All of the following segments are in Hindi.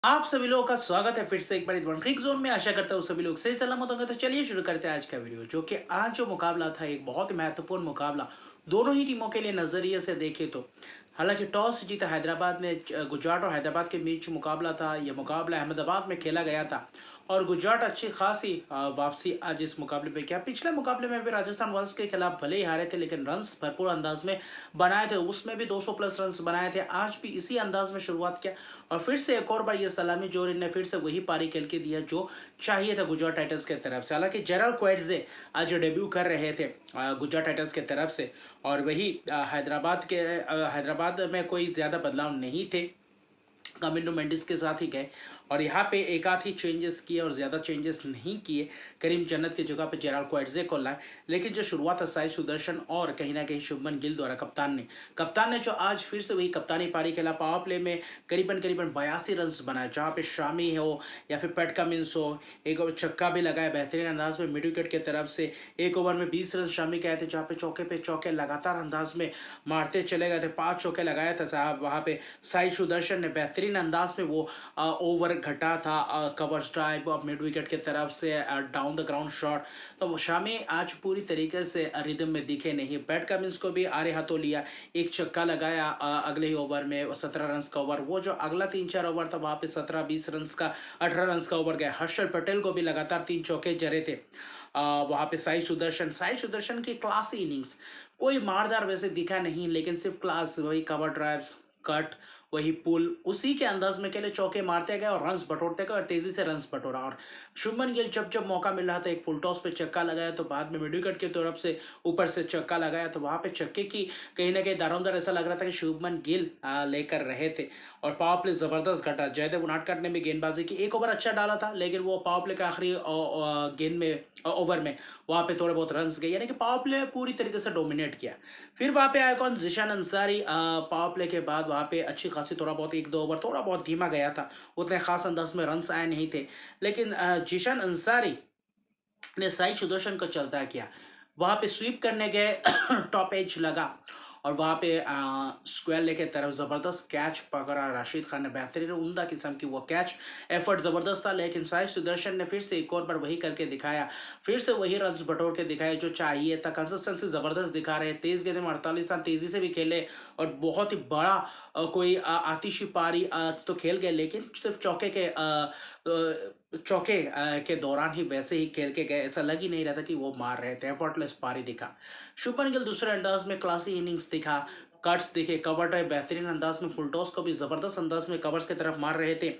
आप सभी लोगों का स्वागत है फिर से एक बार क्रिक जोन में। आशा करता हूँ सभी लोग सही सलामत होंगे। तो चलिए शुरू करते हैं आज का वीडियो। जो कि आज जो मुकाबला था एक बहुत ही महत्वपूर्ण मुकाबला दोनों ही टीमों के लिए नजरिए से देखे तो। हालांकि टॉस जीता हैदराबाद ने, गुजरात और हैदराबाद के बीच मुकाबला था। यह मुकाबला अहमदाबाद में खेला गया था और गुजरात अच्छी खासी वापसी आज इस मुकाबले पे किया। पिछले मुकाबले में भी राजस्थान रॉयल्स के खिलाफ भले ही हारे थे लेकिन रन्स भरपूर अंदाज में बनाए थे, उसमें भी 200 प्लस रन्स बनाए थे। आज भी इसी अंदाज में शुरुआत किया और फिर से एक और बार ये सलामी जोर ने फिर से वही पारी खेल के दिया जो चाहिए था गुजरात टाइटंस के तरफ से। हालांकि जेराल्ड क्वेट्जे आज डेब्यू कर रहे थे गुजरात टाइटंस के तरफ से और वही हैदराबाद में कोई ज़्यादा बदलाव नहीं थे। कमिंडो मेंडिस के साथ ही गए और यहाँ पे एक आध ही चेंजेस किए और ज़्यादा चेंजेस नहीं किए। करीम जन्नत की जगह पे जेराल्ड क्वेट्जे को लाए। लेकिन जो शुरुआत है साई सुदर्शन और कहीं ना कहीं शुभमन गिल द्वारा कप्तान ने जो आज फिर से वही कप्तानी पारी खेला। पावर प्ले में करीबन करीबन 82 रन बनाए, जहाँ पे शामी हो या फिर पैट कमिंस हो। एक ओवर छक्का भी लगाया बेहतरीन अंदाज में मिड विकेट की तरफ से। एक ओवर में 20 रन शामी के आए थे, जहाँ पे चौके लगातार अंदाज में मारते चले गए थे। 5 चौके लगाया था साहब वहाँ पे साई सुदर्शन ने। बेहतरीन अंदाज में वो ओवर घटा था, कवर स्ट्राइक और मिड विकेट की तरफ से डाउन द ग्राउंड शॉट। तो वो शामी आज पूरी तरीके से रिदम में दिखे नहीं। पैट कमिंस को भी आरे हाथों लिया, एक छक्का लगाया अगले ही ओवर में 17 रन का ओवर। वो जो अगला 3-4 ओवर था वहाँ पे 17-20 रन का 18 रन का ओवर गया। हर्षल पटेल को भी लगातार 3 चौके जरे थे। वहाँ पे साई सुदर्शन की क्लासी इनिंग्स, कोई मारदार वैसे दिखा नहीं लेकिन सिर्फ क्लास, वही कवर ड्राइव्स, कट, वही पुल, उसी के अंदाज में के लिए चौके मारते गए और रन्स बटोरते गए और तेजी से रन्स बटोरा। और शुभमन गिल जब जब मौका मिल रहा था एक फुल टॉस पे चक्का लगाया, तो बाद में मिड विकेट की तरफ से ऊपर से चक्का लगाया, तो वहां पे चक्के की कहीं ना कहीं दारोमदार ऐसा लग रहा था कि शुभमन गिल लेकर रहे थे। और पावर प्ले जबरदस्त घटा। जयदेव उनादकट ने भी गेंदबाजी की, एक ओवर अच्छा डाला था लेकिन वो पावर प्ले के आखिरी गेंद में ओवर में वहां पे थोड़े बहुत रन्स गए, यानी कि पावर प्ले पूरी तरीके से डोमिनेट किया। फिर वहां पे आया कौन, जिशान अंसारी। पावर प्ले के बाद वहां पे अच्छी खासी थोड़ा बहुत 1-2 ओवर थोड़ा बहुत धीमा गया था, उतने खास अंदाज में रन्स आए नहीं थे। लेकिन जिशान अंसारी ने साई सुदर्शन को चलता किया। वहां पे स्वीप करने गए टॉप एज लगा और वहां पे स्क्वायर लेके तरफ जबरदस्त कैच पकड़ा राशिद खान ने। बेहतरीन उम्दा किस्म की वो कैच, एफर्ट जबरदस्त था। लेकिन साई सुदर्शन ने फिर से एक और बार वही करके दिखाया, फिर से वही रन बटोर के दिखाया जो चाहिए था। कंसिस्टेंसी जबरदस्त दिखा रहे हैं। तेज गेंदे में 48 रन तेजी से भी खेले और बहुत ही बड़ा कोई आतिशी पारी तो खेल गए, लेकिन सिर्फ चौके के दौरान ही वैसे ही खेल के गए। ऐसा लग ही नहीं रहा था कि वो मार रहे थे। एफर्टलेस पारी दिखा। शुभमन गिल दूसरे अंदाज में क्लासी इनिंग्स दिखा, कट्स दिखे, कवर ड्राइव बेहतरीन अंदाज में, फुल टॉस को भी जबरदस्त अंदाज में कवर्स की तरफ मार रहे थे।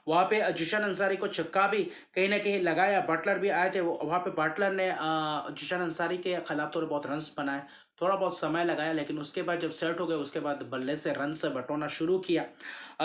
वहां पे जिशान अंसारी को छक्का भी कहीं ना कहीं लगाया। बटलर भी आए थे, वहां पे बटलर ने जिशान अंसारी के खिलाफ थोड़े बहुत रन्स बनाए, थोड़ा बहुत समय लगाया, लेकिन उसके बाद जब सेट हो गए उसके बाद बल्ले से रन से बटोरना शुरू किया।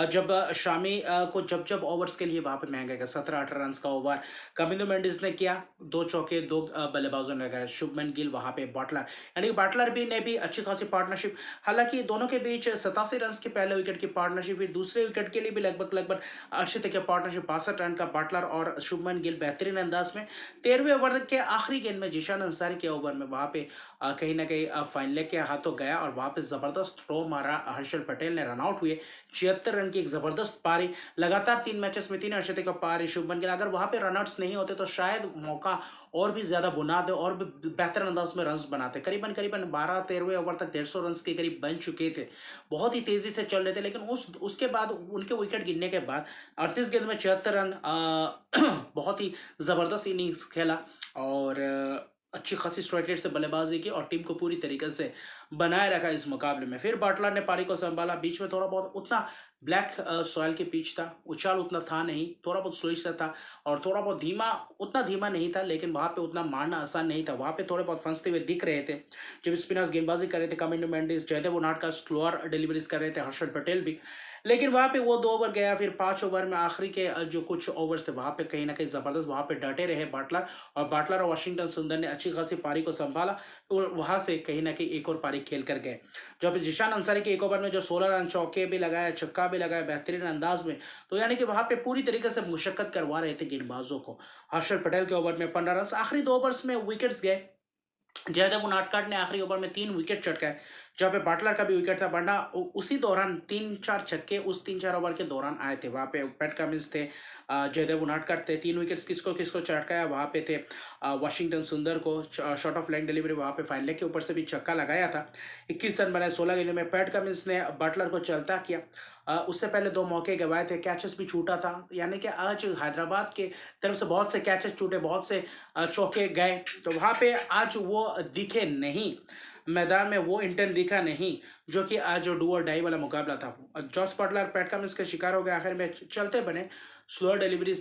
जब शामी को जब जब ओवर्स के लिए वहां पे महंगा गया, 17-18 रन का ओवर कमिंदो मेंडिस ने किया, 2 चौके 2 बल्लेबाजों ने लगाए, शुभमन गिल वहां पे बटलर, यानी बटलर भी ने भी अच्छी खासी पार्टनरशिप। हालांकि दोनों के बीच 87 रन की पहले विकेट की पार्टनरशिप, फिर दूसरे विकेट के लिए भी लगभग अच्छे तरीके पार्टनरशिप, 62 रन का बटलर और शुभमन गिल बेहतरीन अंदाज में। 13वें ओवर के आखिरी गेंद में जिशान अंसारी के ओवर में वहां पे कहीं ना कहीं फाइन लेग के हाथों गया और वहां पे जबरदस्त थ्रो मारा। हर्षल पटेल ने रनआउट हुए। 76 रन की एक जबरदस्त पारी, लगातार 3 मैचेस में 3 अर्शते का पारी शुभमन गिल। अगर वहां पे रनआउट्स नहीं होते तो शायद मौका और भी ज्यादा बुना दे और भी बेहतर अंदाज में रन बनाते। करीबन करीबन 12-13वें ओवर तक 150 रन के करीब बन चुके थे, बहुत ही तेजी से चल रहे थे। लेकिन उसके बाद उनके विकेट गिरने के बाद 38 गेंद में 76 रन बहुत ही जबरदस्त इनिंग्स खेला और अच्छी खासी स्ट्राइक रेट से बल्लेबाजी की और टीम को पूरी तरीके से बनाए रखा इस मुकाबले में। फिर बटलर ने पारी को संभाला। बीच में थोड़ा बहुत उतना ब्लैक सॉइल की पिच था, उछाल उतना था नहीं, थोड़ा बहुत स्लोइश सा था और थोड़ा बहुत धीमा, उतना धीमा नहीं था लेकिन वहां पे उतना मारना आसान नहीं था। वहां पे थोड़े बहुत फंसते हुए दिख रहे थे जब स्पिनर्स गेंदबाजी कर रहे थे। कमिंडो मेंडिस, जयदेव उनादकट स्लोअर डिलीवरीज कर रहे थे, हर्षल पटेल भी। लेकिन वहां पे वो 2 ओवर गया, फिर 5 ओवर में आखिरी के जो कुछ ओवर्स थे वहां पे कहीं ना कहीं जबरदस्त वहां पे डटे रहे बटलर और वाशिंगटन सुंदर ने अच्छी खासी पारी को संभाला और वहां से कहीं ना कहीं एक और पारी खेल कर गए। जब जिशान अंसारी के एक ओवर में जो 16 रन, चौके भी लगाया, छक्का भी लगाया बेहतरीन अंदाज में, तो यानी कि वहां पे पूरी तरीके से मुशक्कत करवा रहे थे गेंदबाजों को। हर्षल पटेल के ओवर में 15 रन, आखिरी 2 ओवर्स में विकेट्स गए जयदेव उनादकट ने आखिरी ओवर में 3 विकेट चटकाए, जहाँ पे बाटलर का भी विकेट था, वरना उसी दौरान 3-4 छक्के उस 3-4 ओवर के दौरान आए थे। वहाँ पे पैट कमिंस थे, जयदेव उनादकट थे, 3 विकेट्स किसको किसको चटकाया। वहाँ पे थे वाशिंगटन सुंदर को शॉर्ट ऑफ लाइन डिलीवरी, वहाँ पे फाइन लेग के ऊपर से भी छक्का लगाया था। 21 रन बनाए 16 गेंदों में। पैट कमिंस ने बटलर को चलता किया। उससे पहले 2 मौके गंवाए थे, कैचेस भी छूटा था, यानी कि आज हैदराबाद के तरफ से बहुत से कैचेस छूटे, बहुत से चौके गए, तो वहाँ पे आज वो दिखे नहीं, मैदान में वो इंटेंट दिखा नहीं जो कि आज जो डू और डाई वाला मुकाबला था। जॉस बटलर पैट कमिंस का शिकार हो गया, आखिर में चलते बने, स्लोअर डिलीवरी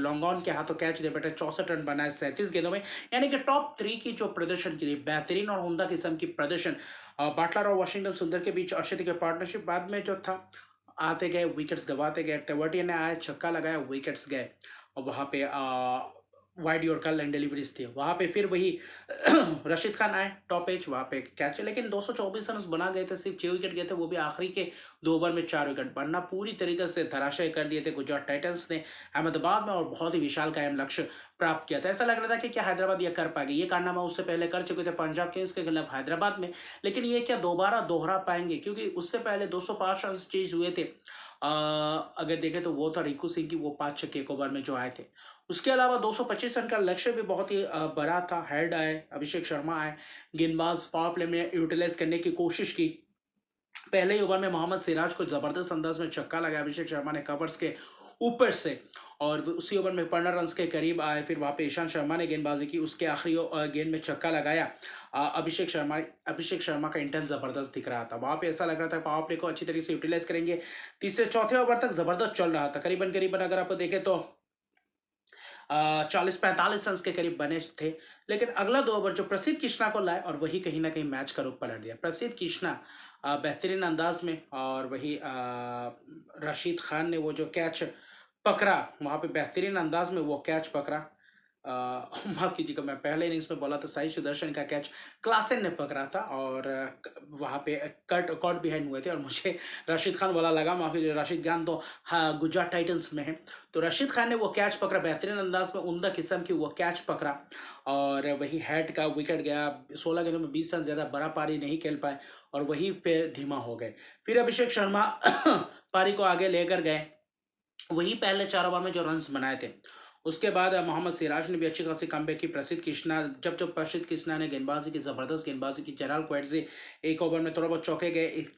लॉन्ग ऑन के हाथों कैच दे बैठे, 64 रन बनाए 37 गेंदों में, यानी कि टॉप 3 की जो प्रदर्शन की बेहतरीन और उम्दा किस्म की प्रदर्शन बाटलर और वाशिंगटन सुंदर के बीच अर्शदीप के पार्टनरशिप। बाद में जो था आते गए विकेट्स गवाते गए, टेवर्टियन ने आया छक्का लगाया, विकेट्स गए, और वहाँ पे वाइड यॉर्कर लाइन डिलीवरीज थी। वहाँ पे फिर वही रशीद खान आए टॉप एज, वहाँ पे कैच, लेकिन 224 रन बना गए थे, सिर्फ 6 विकेट गए थे, वो भी आखिरी के 2 ओवर में 4 विकेट, वरना पूरी तरीके से धराशायी कर दिए थे गुजरात टाइटंस ने अहमदाबाद में, और बहुत ही विशाल कायम लक्ष्य प्राप्त किया था। ऐसा लग रहा था कि क्या हैदराबाद ये कर पाएगी, ये कारनामा उससे पहले कर चुके थे पंजाब किंग्स के खिलाफ हैदराबाद में, लेकिन ये क्या दोबारा दोहरा पाएंगे, क्योंकि उससे पहले 205 रन चेज हुए थे। अगर देखें तो वो था रिंकू सिंह की वो 5 छक्के एक ओवर में जो आए थे। उसके अलावा 225 रन का लक्ष्य भी बहुत ही बड़ा था। हेड आए, अभिषेक शर्मा आए, गेंदबाज पावर प्ले में यूटिलाइज करने की कोशिश की। पहले ही ओवर में मोहम्मद सिराज को जबरदस्त अंदाज में छक्का लगाया अभिषेक शर्मा ने कवर्स के ऊपर से, और उसी ओवर में 15 रन के करीब आए। फिर वहाँ पे ईशांत शर्मा ने गेंदबाजी की, उसके आखिरी गेंद में छक्का लगाया। अभिषेक शर्मा का इंटेंस जबरदस्त दिख रहा था। वहाँ पे ऐसा लग रहा था पावर प्ले को अच्छी तरीके से यूटिलाइज करेंगे। तीसरे चौथे ओवर तक जबरदस्त चल रहा था, करीबन करीबन अगर आप देखें तो 40-45 रन के करीब बने थे, लेकिन अगला 2 ओवर जो प्रसिद्ध कृष्णा को लाए, और वही कहीं ना कहीं मैच का रुख पलट दिया। प्रसिद्ध कृष्णा बेहतरीन अंदाज में, और वही रशीद खान ने वो जो कैच पकड़ा, वहाँ पे बेहतरीन अंदाज में वो कैच पकड़ा। माफ कीजिएगा, मैं पहले इनिंग्स में बोला था साई सुदर्शन का कैच क्लासन ने पकड़ा था, और वहाँ पे कट बिहाइंड हुए थे, और मुझे राशिद खान वाला लगा, माफ कीजिए, राशिद खान तो हाँ गुजरात टाइटंस में है। तो राशिद खान ने वो कैच पकड़ा, बेहतरीन अंदाज में उम्दा किस्म की वो कैच पकड़ा, और वही हेड का विकेट गया। 16 गेंदों में 20 रन, ज़्यादा बड़ा पारी नहीं खेल पाए, और वहीं पे धीमा हो गए। फिर अभिषेक शर्मा पारी को आगे लेकर गए, वही पहले 4 ओवर में जो रन्स बनाए थे। उसके बाद मोहम्मद सिराज ने भी अच्छी खासी कमबैक की। प्रसिद्ध कृष्णा जब प्रसिद्ध कृष्णा ने गेंदबाजी की, जबरदस्त गेंदबाजी की, जेराल्ड क्वेट्जे एक ओवर में थोड़ा बहुत चौके गए, एक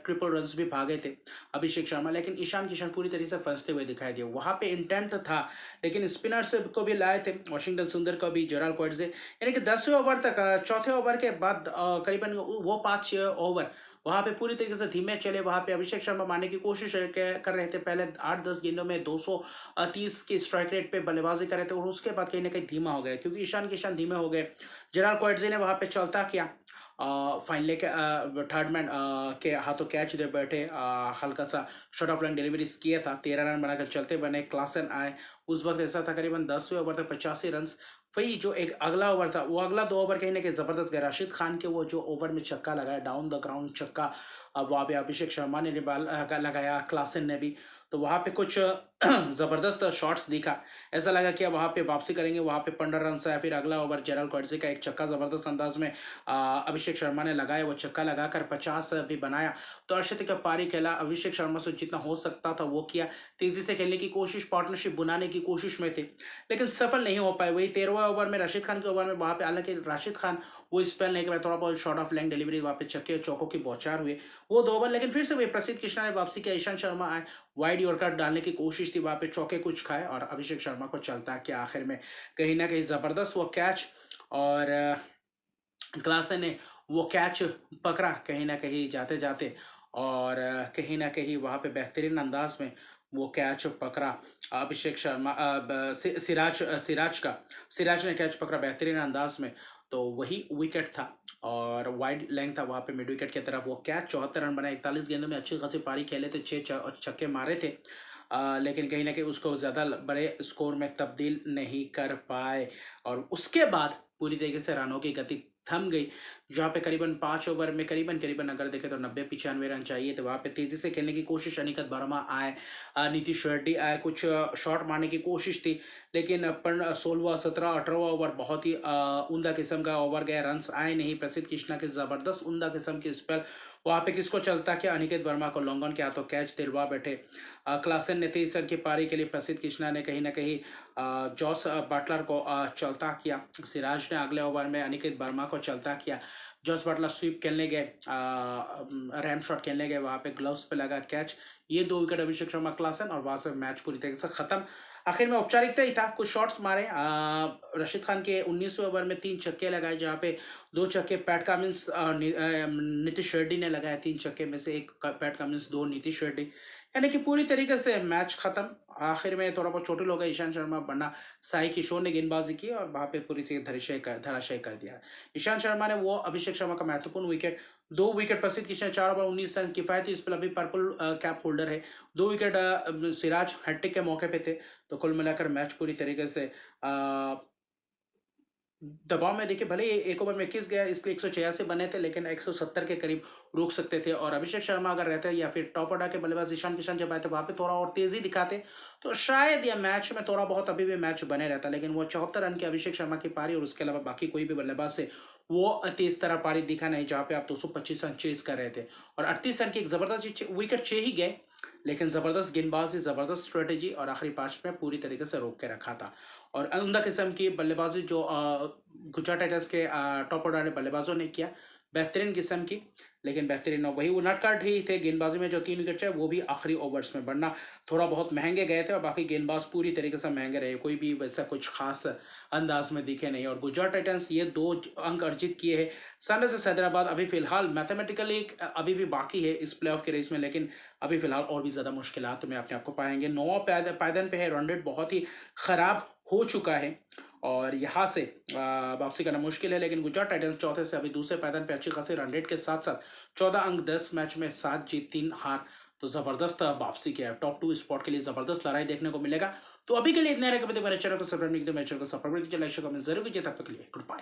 ट्रिपल रन्स भी भागे थे अभिषेक शर्मा, लेकिन ईशान किशन पूरी तरीके से फंसते हुए दिखाई दिए। वहाँ पे इंटेंट था, लेकिन स्पिनर्स को भी लाए थे, वाशिंगटन सुंदर को भी, जेराल्ड क्वेट्जे, यानी कि 10वें ओवर तक, चौथे ओवर के बाद करीबन वो 5 ओवर वहाँ पे पूरी तरीके से धीमे चले। वहाँ पे अभिषेक शर्मा मारने की कोशिश कर रहे थे, पहले 8-10 गेंदों में 230 की स्ट्राइक रेट पे बल्लेबाजी कर रहे थे, और उसके बाद कहीं ना कहीं धीमा हो गए, क्योंकि ईशान किशन धीमे हो गए। जेराल्ड क्वेट्जे ने वहाँ पे चलता किया, फाइनली के थर्ड मैन के हाथों कैच दे बैठे, हल्का सा शॉर्ट ऑफ लाइन डिलीवरी किया था, 13 रन बनाकर चलते बने। क्लासन आए, उस वक्त ऐसा था करीबन 10वें ओवर तक 85 रन। वही जो एक अगला ओवर था, वो अगला 2 ओवर कहीं ना कहीं जबरदस्त गया। राशिद खान के वो जो ओवर में छक्का लगाया, डाउन द ग्राउंड छक्का, अब वहाँ पे अभिषेक शर्मा ने लगाया, क्लासन ने भी, तो वहाँ पे कुछ ज़बरदस्त शॉट्स दिखा। ऐसा लगा कि अब वहाँ पे वापसी करेंगे। वहाँ पे 15 रन आया। फिर अगला ओवर जेराल्ड क्वेट्जे का एक छक्का ज़बरदस्त अंदाज में अभिषेक शर्मा ने लगाया, वो छक्का लगाकर 50 भी बनाया। तो अर्शदीप का पारी खेला, अभिषेक शर्मा से जितना हो सकता था वो किया, तेज़ी से खेलने की कोशिश, पार्टनरशिप बनाने की कोशिश में थे, लेकिन सफल नहीं हो पाए। वही 13वां ओवर में राशिद खान के ओवर में, वहाँ पे हालांकि राशिद खान वो स्पेल नहीं कर पाए, थोड़ा बहुत शॉर्ट ऑफ लेंथ डिलीवरी, वहाँ पे छक्के चौकों की बौछार हुए वो 2 ओवर, लेकिन फिर से वही प्रसिद्ध कृष्णा ने वापसी किया। ईशांत शर्मा आए, वाइड यॉर्कर डालने की कोशिश थी, वहाँ पे चौके कुछ खाए, और अभिषेक शर्मा को चलता कि आखिर में कहीं ना कहीं ज़बरदस्त वो कैच, और क्लासन ने वो कैच पकड़ा कहीं ना कहीं जाते जाते, और कहीं ना कहीं वहाँ पे बेहतरीन अंदाज में वो कैच पकड़ा अभिषेक शर्मा, सिराज ने कैच पकड़ा बेहतरीन अंदाज में, तो वही विकेट था, और वाइड लेंथ था वहाँ पे मिड विकेट की तरफ वो कैच। 74 रन बनाए, 41 गेंदों में अच्छी खासी पारी खेले थे, 6 छक्के मारे थे, लेकिन कहीं ना कहीं उसको ज़्यादा बड़े स्कोर में तब्दील नहीं कर पाए, और उसके बाद पूरी तरीके से रनों की गति थम गई, जहाँ पे करीबन 5 ओवर में करीबन अगर देखें तो 90-95 रन चाहिए थे। वहाँ पे तेजी से खेलने की कोशिश अनिकेत वर्मा आए, नीतीश रेड्डी आए, कुछ शॉट मारने की कोशिश थी, लेकिन अपन 16वां 17 18वां ओवर बहुत ही उमदा किस्म का ओवर गया, रन्स आए नहीं। प्रसिद्ध कृष्णा की जबरदस्त उमदा किस्म की स्पेल, वहाँ पे किसको चलता क्या, अनिकेत वर्मा को लॉन्गन के हाथों कैच दिलवा बैठे। क्लासन ने 23 रन की पारी के लिए प्रसिद्ध कृष्णा ने कहीं ना कहीं जॉस बटलर को चलता किया। सिराज ने अगले ओवर में अनिकेत वर्मा को चलता किया। जॉस बटलर स्वीप खेलने गए, रैम शॉट खेलने गए, वहाँ पे ग्लव्स पे लगा कैच। ये 2 विकेट अभिषेक शर्मा, क्लासन, और वहाँ से मैच पूरी तरीके से खत्म। आखिर में औपचारिकता ही था, कुछ शॉट्स मारे। रशीद खान के 19वें ओवर में 3 छक्के लगाए, जहाँ पे 2 छक्के पैट कमिंस नीतीश रेड्डी ने लगाया। 3 छक्के में से 1 पैट कमिंस, 2 नीतीश रेड्डी, यानी कि पूरी तरीके से मैच खत्म। आखिर में थोड़ा बहुत चोटिल हो गया ईशांत शर्मा, वरना साई किशोर ने गेंदबाजी की और वहाँ पे पूरी चीज़ धराशायी कर दिया। ईशांत शर्मा ने वो अभिषेक शर्मा का महत्वपूर्ण विकेट, 2 विकेट प्रसिद्ध कृष्णा, 4 ओवर 19 रन किफायती स्पेल, अभी पर्पल कैप होल्डर है। 2 विकेट सिराज हैट्रिक के मौके पे थे। तो कुल मिलाकर मैच पूरी तरीके से दबाव में, देखिए भले ही 1 ओवर में 21 गया, इसलिए 186 बने थे, लेकिन 170 के करीब रोक सकते थे। और अभिषेक शर्मा अगर रहते या फिर टॉप ऑर्डर के बल्लेबाज ईशान किशन जब आए थे, वहाँ पे थोड़ा और तेजी दिखाते तो शायद यह मैच में थोड़ा बहुत अभी भी मैच बने रहता। लेकिन वो 74 रन की अभिषेक शर्मा की पारी और उसके अलावा बाकी कोई भी बल्लेबाज से वो तेज तरह पारी दिखा नहीं, जहाँ पे आप 225 रन चेज कर रहे थे। और 38 रन की एक जबरदस्त विकेट ही गए, लेकिन जबरदस्त गेंदबाजी, जबरदस्त स्ट्रेटेजी, और आखिरी 5 में पूरी तरीके से रोक के रखा था। और उमदा किस्म की बल्लेबाजी जो गुजरात टाइटंस के टॉप ऑर्डर बल्लेबाजों ने किया, बेहतरीन किस्म की, लेकिन बेहतरीन वही वो नटकाट ही थे गेंदबाजी में। जो 3 विकेट चाहे वो भी आखिरी ओवर्स में, वरना थोड़ा बहुत महंगे गए थे और बाकी गेंदबाज पूरी तरीके से महंगे रहे, कोई भी वैसा कुछ खास अंदाज में दिखे नहीं। और गुजरात टाइटंस ये 2 अंक अर्जित किए हैं। सनराइजर्स हैदराबाद अभी फिलहाल मैथमेटिकली अभी भी बाकी है इस प्लेऑफ के रेस में, लेकिन अभी फिलहाल और भी ज़्यादा मुश्किलात में अपने आप को पाएंगे। 9वां पायदान पे है, रन रेट बहुत ही ख़राब हो चुका है और यहाँ से वापसी करना मुश्किल है। लेकिन गुजरात टाइटंस चौथे से अभी दूसरे पायदान पे अच्छी खासी रन रेट के साथ साथ 14 अंक 10 मैच में 7 जीत 3 हार, तो जबरदस्त वापसी किया है। टॉप 2 स्पॉट के लिए जबरदस्त लड़ाई देखने को मिलेगा। तो अभी के लिए इतना रहेगा। मेरे चैनल को सब्सक्राइब नहीं किया, मेरे चैनल को सब्सक्राइब कीजिए, लाइक शेयर कमेंट जरूर कीजिए। तब तक के लिए गुड बाय।